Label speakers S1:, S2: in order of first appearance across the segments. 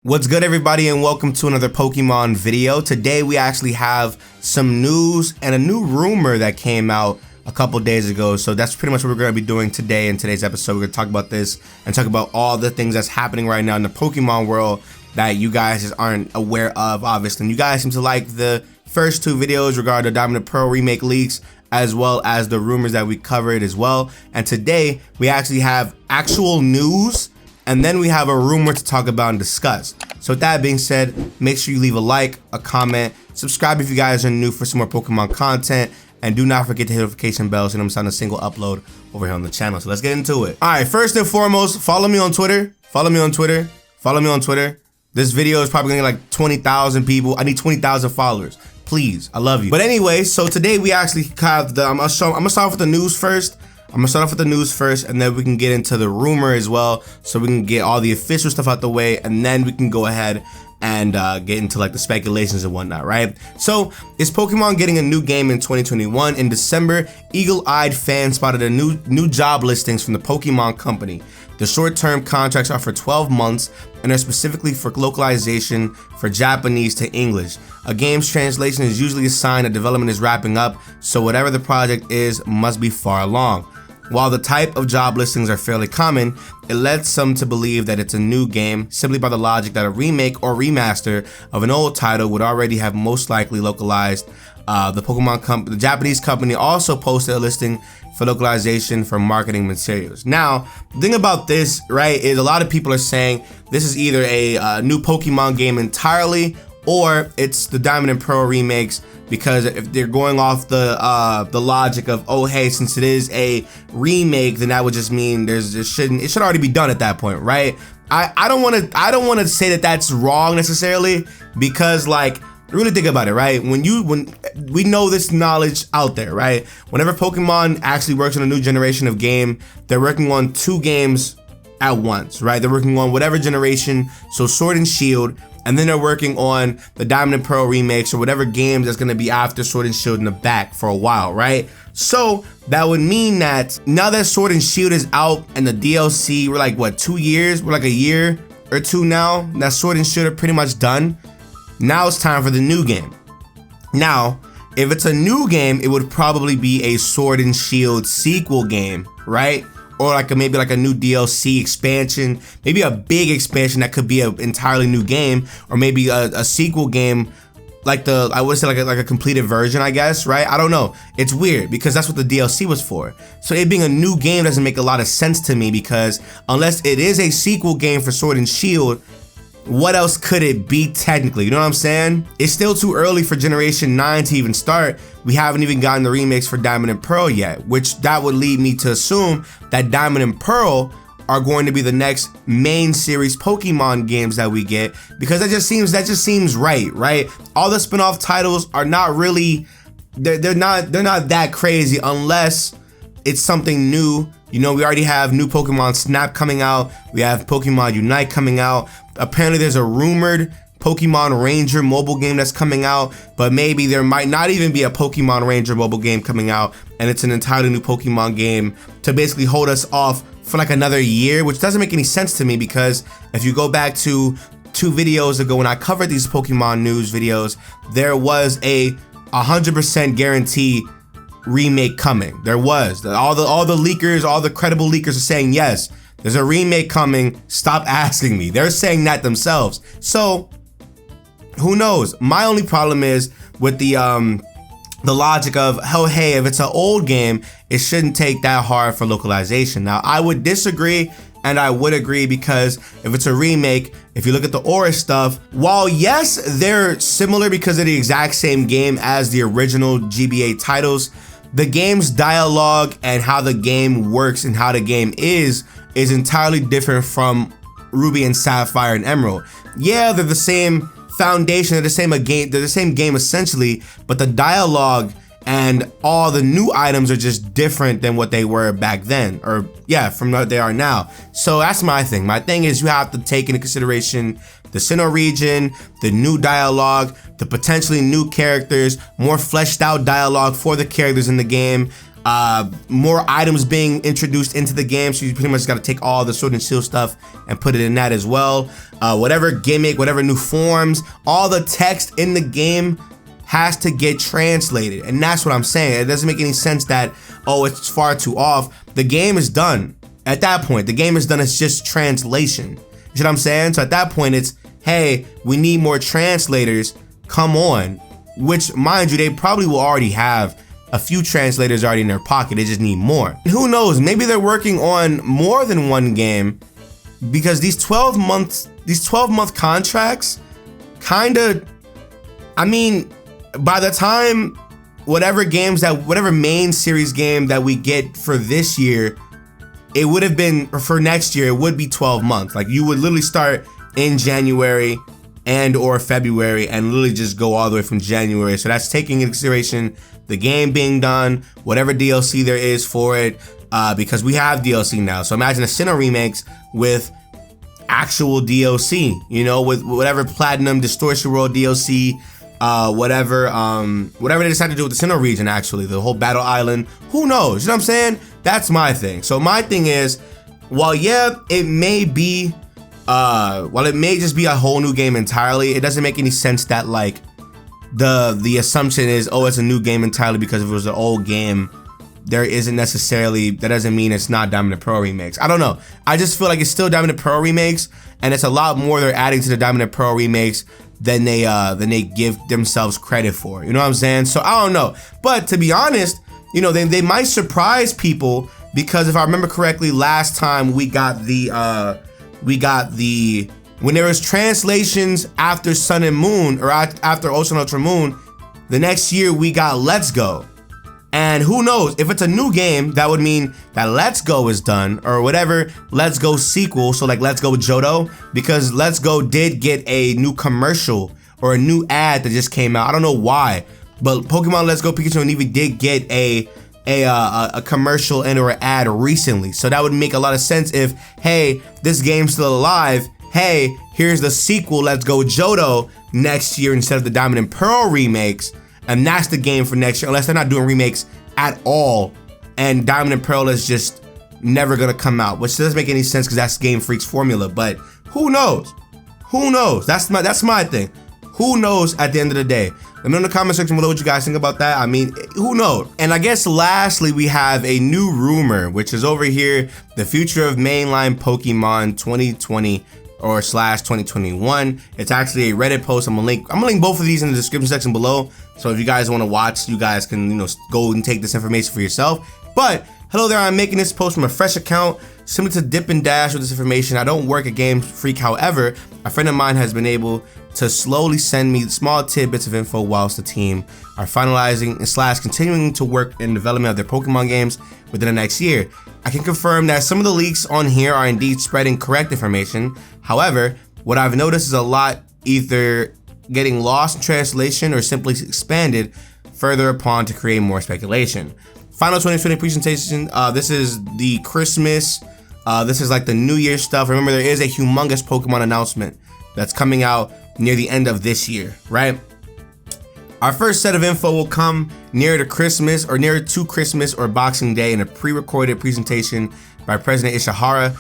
S1: What's good, everybody, and welcome to another Pokemon video. Today we actually have some news and a new rumor that came out a couple days ago. So that's pretty much what we're going to be doing today in today's episode. We're going to talk about this and talk about all the things that's happening right now in the Pokemon world that you guys just aren't aware of, obviously. And you guys seem to like the first two videos regarding the Diamond and Pearl remake leaks, as well as the rumors that we covered as well. And today we actually have actual news, and then we have a rumor to talk about and discuss. So with that being said, make sure you leave a like, a comment, subscribe if you guys are new for some more Pokemon content, and do not forget to hit the notification bell so you don't miss out on a single upload over here on the channel. So let's get into it. All right, first and foremost, follow me on Twitter. Follow me on Twitter. Follow me on Twitter. This video is probably gonna get like 20,000 people. I need 20,000 followers. Please, I love you. But anyway, so today we actually have I'm gonna start off with the news first. And then we can get into the rumor as well, so we can get all the official stuff out the way, and then we can go ahead and get into like the speculations and whatnot, right? So, is Pokemon getting a new game in 2021? In December, eagle-eyed fans spotted a new job listings from the Pokemon Company. The short-term contracts are for 12 months and are specifically for localization for Japanese to English. A game's translation is usually a sign that development is wrapping up, so whatever the project is must be far along. While the type of job listings are fairly common, it led some to believe that it's a new game simply by the logic that a remake or remaster of an old title would already have most likely localized. The Japanese company also posted a listing for localization for marketing materials. Now, the thing about this, right, is a lot of people are saying this is either a new Pokemon game entirely, or it's the Diamond and Pearl remakes, because if they're going off the logic of, oh hey, since it is a remake, then that would just mean it should already be done at that point, right? I don't want to say that that's wrong necessarily, because like, really think about it, right? When we know this knowledge out there, right? Whenever Pokemon actually works on a new generation of game, they're working on two games at once, right? They're working on whatever generation, so Sword and Shield, and then they're working on the Diamond and Pearl remakes or whatever games that's gonna be after Sword and Shield in the back for a while, right? So that would mean that now that Sword and Shield is out and the DLC, we're like, what, 2 years? We're like a year or two now that Sword and Shield are pretty much done. Now it's time for the new game. Now, if it's a new game, it would probably be a Sword and Shield sequel game, right? Or like maybe like a new DLC expansion, maybe a big expansion that could be an entirely new game, or maybe a sequel game, like I would say like a completed version, I guess, right? I don't know. It's weird because that's what the DLC was for. So it being a new game doesn't make a lot of sense to me, because unless it is a sequel game for Sword and Shield, what else could it be technically? You know what I'm saying? It's still too early for Generation 9 to even start. We haven't even gotten the remakes for Diamond and Pearl yet, which that would lead me to assume that Diamond and Pearl are going to be the next main series Pokemon games that we get, because that just seems right? All the spin-off titles are not really, they're not that crazy unless it's something new. You know, we already have new Pokemon Snap coming out. We have Pokemon Unite coming out. Apparently there's a rumored Pokemon Ranger mobile game that's coming out, but maybe there might not even be a Pokemon Ranger mobile game coming out, and it's an entirely new Pokemon game to basically hold us off for like another year, which doesn't make any sense to me, because if you go back to 2 videos ago when I covered these Pokemon news videos, there was a 100% guarantee remake coming. There was. All the leakers, all the credible leakers are saying, yes, there's a remake coming, stop asking me. They're saying that themselves. So, who knows? My only problem is with the logic of, oh hey, if it's an old game, it shouldn't take that hard for localization. Now, I would disagree, and I would agree, because if it's a remake, if you look at the Aura stuff, while yes, they're similar because they're the exact same game as the original GBA titles, the game's dialogue and how the game works and how the game is entirely different from Ruby and Sapphire and Emerald. Yeah, they're the same foundation, they're the same game essentially, but the dialogue and all the new items are just different than what they were back then, or yeah, from what they are now. So that's my thing. My thing is you have to take into consideration the Sinnoh region, the new dialogue, the potentially new characters, more fleshed out dialogue for the characters in the game. more items being introduced into the game, so you pretty much got to take all the Sword and Shield stuff and put it in that as well. Whatever gimmick, whatever new forms, all the text in the game has to get translated, and that's what I'm saying. It doesn't make any sense that, oh, it's far too off. The game is done. At that point, the game is done. It's just translation. You see what I'm saying? So at that point, it's, hey, we need more translators. Come on. Which, mind you, they probably will already have a few translators already in their pocket. They just need more. And who knows? Maybe they're working on more than one game, because these 12-month contracts kind of, I mean, by the time whatever main series game that we get for this year, it would have been, or for next year, it would be 12 months. Like, you would literally start in January and or February and literally just go all the way from January. So that's taking into consideration the game being done, whatever DLC there is for it, because we have DLC now. So imagine a Sinnoh Remakes with actual DLC, you know, with whatever Platinum, Distortion World DLC, whatever they decide to do with the Sinnoh region, actually, the whole Battle Island, who knows, you know what I'm saying? That's my thing. So my thing is, while yeah, it may be, while it may just be a whole new game entirely, it doesn't make any sense that, like, the assumption is, oh, it's a new game entirely, because if it was an old game, there isn't necessarily, that doesn't mean it's not Diamond and Pearl Remakes. I don't know. I just feel like it's still Diamond and Pearl Remakes, and it's a lot more they're adding to the Diamond and Pearl Remakes than they give themselves credit for. You know what I'm saying? So I don't know. But to be honest, you know, they might surprise people, because if I remember correctly, last time we got the when there was translations after Sun and Moon, or after Ocean Ultra Moon, the next year we got Let's Go. And who knows, if it's a new game, that would mean that Let's Go is done, or whatever Let's Go sequel, so like Let's Go Johto, because Let's Go did get a new commercial or a new ad that just came out. I don't know why, but Pokemon Let's Go Pikachu and Eevee did get a commercial and or an ad recently. So that would make a lot of sense if, hey, this game's still alive, hey, here's the sequel, Let's Go Johto, next year instead of the Diamond and Pearl remakes, and that's the game for next year, unless they're not doing remakes at all, and Diamond and Pearl is just never gonna come out, which doesn't make any sense because that's Game Freak's formula. But who knows? Who knows? That's my thing. Who knows at the end of the day? Let me know in the comment section below what you guys think about that. I mean, who knows? And I guess lastly, we have a new rumor, which is over here, the future of mainline Pokemon 2020 or /2021. It's actually a Reddit post. I'm gonna link both of these in the description section below. So if you guys want to watch, you guys can, you know, go and take this information for yourself. But hello there, I'm making this post from a fresh account, similar to Dip and Dash with this information. I don't work at Game Freak, however, a friend of mine has been able to slowly send me small tidbits of info whilst the team are finalizing / continuing to work in development of their Pokemon games within the next year. I can confirm that some of the leaks on here are indeed spreading correct information. However, what I've noticed is a lot either getting lost in translation or simply expanded further upon to create more speculation. Final 2020 presentation, this is the Christmas, this is like the New Year stuff. Remember, there is a humongous Pokemon announcement that's coming out near the end of this year, right? Our first set of info will come near to Christmas or Boxing Day in a pre-recorded presentation by President Ishihara.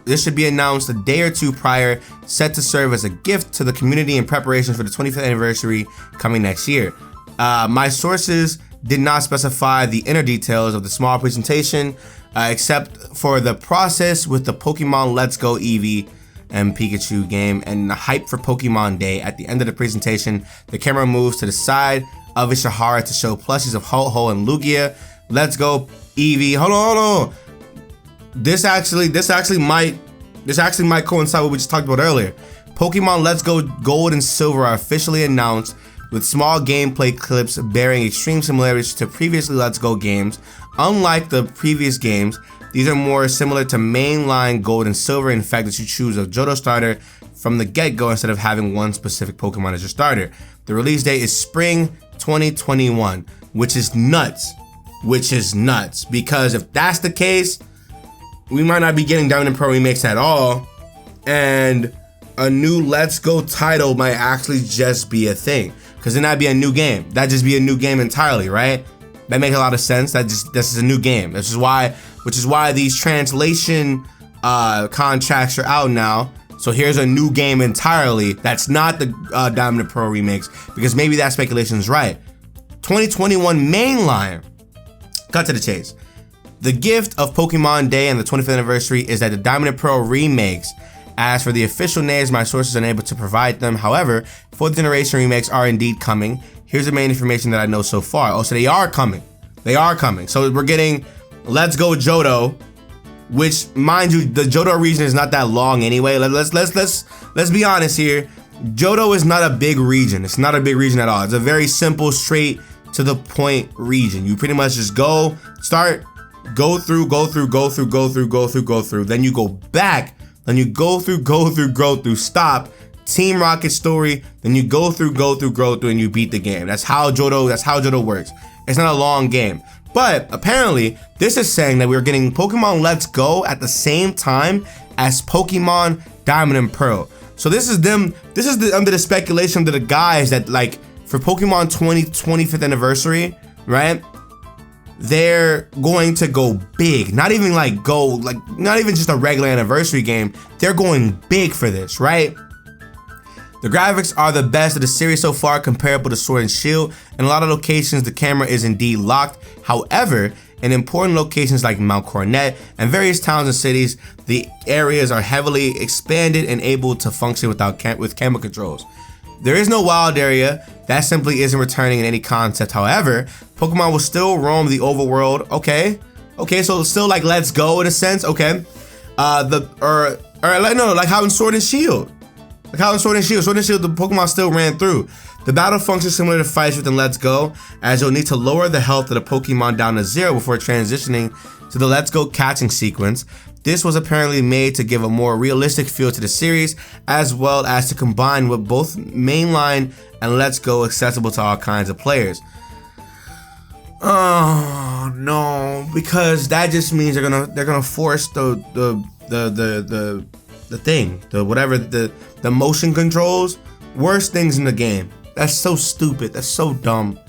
S1: This should be announced a day or two prior, set to serve as a gift to the community in preparation for the 25th anniversary coming next year. My sources did not specify the inner details of the small presentation, except for the process with the Pokemon Let's Go Eevee and Pikachu game and the hype for Pokemon Day. At the end of the presentation, the camera moves to the side of Ishihara to show plushies of Ho-Oh and Lugia. Let's Go Eevee. Hold on. This actually might coincide with what we just talked about earlier. Pokemon Let's Go Gold and Silver are officially announced, with small gameplay clips bearing extreme similarities to previously Let's Go games. Unlike the previous games, these are more similar to mainline Gold and Silver in the fact that you choose a Johto starter from the get-go instead of having one specific Pokemon as your starter. The release date is spring 2021, which is nuts. Because if that's the case, we might not be getting Diamond and Pearl remakes at all, and a new Let's Go title might actually just be a thing, because then that'd be a new game. That'd just be a new game entirely, right? That makes a lot of sense. This is a new game. Which is why these translation contracts are out now. So here's a new game entirely that's not the Diamond and Pearl remakes, because maybe that speculation is right. 2021 mainline. Cut to the chase. The gift of Pokemon Day and the 25th anniversary is that the Diamond and Pearl remakes. As for the official names, my sources are unable to provide them. However, 4th generation remakes are indeed coming. Here's the main information that I know so far. Oh, so they are coming. They are coming. So we're getting Let's Go Johto, which, mind you, the Johto region is not that long anyway. Let's be honest here. Johto is not a big region. It's not a big region at all. It's a very simple, straight to the point region. You pretty much just go through, then you go back, then you go through, stop, Team Rocket story, then you go through, and you beat the game. That's how Johto works. It's not a long game. But apparently, this is saying that we're getting Pokemon Let's Go at the same time as Pokemon Diamond and Pearl. So this is under the speculation of the guys that, like, for Pokemon 25th anniversary, right? They're going to go big. Not even just a regular anniversary game. They're going big for this, right? The graphics are the best of the series so far, comparable to Sword and Shield. In a lot of locations, the camera is indeed locked. However, in important locations like Mount Coronet and various towns and cities, the areas are heavily expanded and able to function with camera controls. There is no wild area. That simply isn't returning in any concept. However, Pokemon will still roam the overworld. Okay, so it's still like Let's Go in a sense. Okay, like how in Sword and Shield. Sword and Shield, the Pokemon still ran through. The battle functions similar to fights within Let's Go, as you'll need to lower the health of the Pokemon down to 0 before transitioning to the Let's Go catching sequence. This was apparently made to give a more realistic feel to the series, as well as to combine with both mainline and Let's Go accessible to all kinds of players. Oh no, because that just means they're gonna force the motion controls, worst things in the game. That's so stupid. That's so dumb.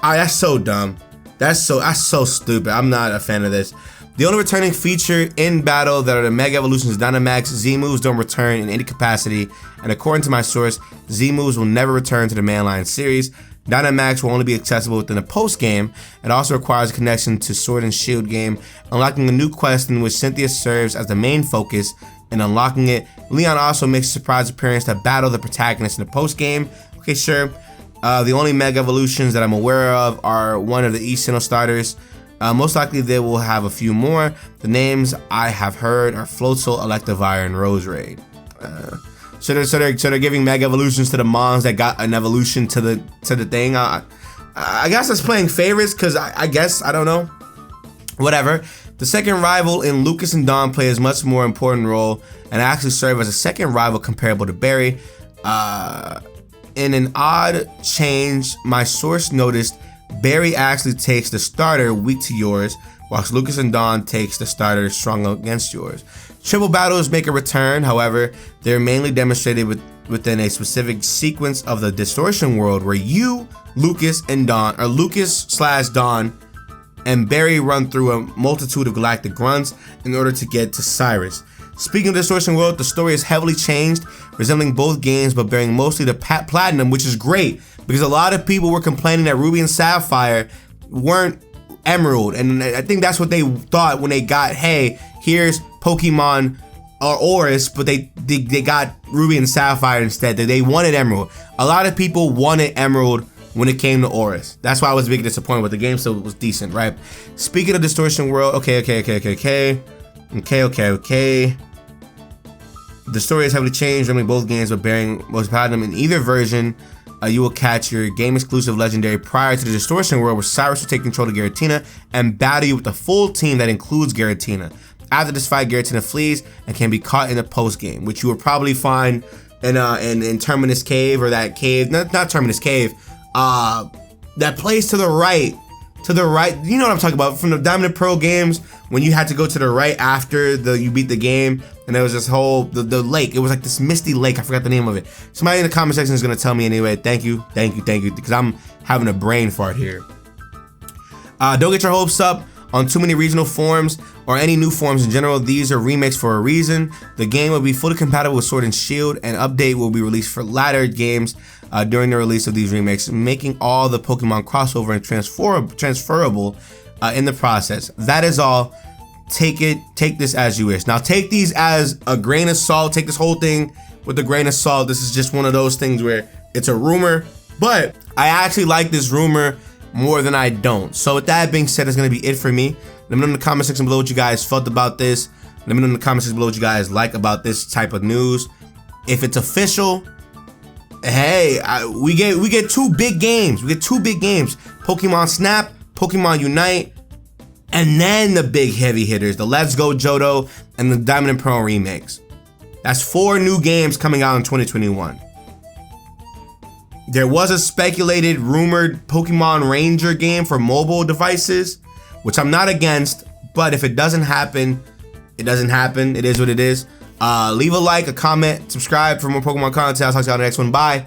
S1: That's so dumb. That's so stupid. I'm not a fan of this. The only returning feature in battle that are the Mega Evolutions Dynamax. Z moves don't return in any capacity, and according to my source, Z moves will never return to the mainline series. Dynamax will only be accessible within the post game. It also requires a connection to Sword and Shield game, unlocking a new quest in which Cynthia serves as the main focus. And unlocking it, Leon also makes a surprise appearance to battle the protagonist in the post game. Okay, sure. The only Mega Evolutions that I'm aware of are one of the East Sinnoh starters. Most likely they will have a few more. The names I have heard are Floatzel, Electivire, and Roserade. So they're giving Mega Evolutions to the mons that got an evolution to the thing. I guess that's playing favorites, because I guess, I don't know. Whatever. The second rival in Lucas and Dawn play a much more important role and actually serve as a second rival comparable to Barry. In an odd change, my source noticed Barry actually takes the starter weak to yours, whilst Lucas and Dawn takes the starter strong against yours. Triple battles make a return, however, they're mainly demonstrated within a specific sequence of the Distortion world where you, Lucas and Dawn, or Lucas/Dawn, and Barry run through a multitude of galactic grunts in order to get to Cyrus. Speaking of the Distortion world, the story is heavily changed, resembling both games but bearing mostly the Platinum, which is great because a lot of people were complaining that Ruby and Sapphire weren't Emerald, and I think that's what they thought when they got, hey, here's Pokemon or Oris, but they got Ruby and Sapphire instead. They wanted Emerald. A lot of people wanted Emerald when it came to Oris. That's why I was big disappointed, but the game still was decent, right? Speaking of Distortion World, okay. The story is heavily changed, resembling both games, but bearing most platinum. In either version, you will catch your game-exclusive legendary prior to the Distortion World, where Cyrus will take control of Giratina and battle you with the full team that includes Giratina. After this fight, Giratina flees and can be caught in the post-game, which you will probably find in Terminus Cave, or that cave, not Terminus Cave, that place to the right, you know what I'm talking about, from the Diamond and Pearl games, when you had to go to the right after you beat the game, and there was this whole, the lake, it was like this misty lake, I forgot the name of it. Somebody in the comment section is gonna tell me anyway. Thank you, because I'm having a brain fart here. Don't get your hopes up on too many regional forms or any new forms in general. These are remakes for a reason. The game will be fully compatible with Sword and Shield, and update will be released for latter games during the release of these remakes, making all the Pokemon crossover and transferable in the process. That is all. Take this as you wish. Now take these as a grain of salt. Take this whole thing with a grain of salt. This is just one of those things where it's a rumor, but I actually like this rumor more than I don't. So with that being said, it's gonna be it for me. Let me know in the comment section below what you guys felt about this. Let me know in the comment section below what you guys like about this type of news. If it's official, hey, we get two big games. We get two big games: Pokemon Snap, Pokemon Unite, and then the big heavy hitters, the Let's Go Johto and the Diamond and Pearl remakes. That's 4 new games coming out in 2021. There was a speculated, rumored Pokemon Ranger game for mobile devices, which I'm not against, but if it doesn't happen, it doesn't happen. It is what it is. Leave a like, a comment, subscribe for more Pokemon content. I'll talk to you on the next one. Bye.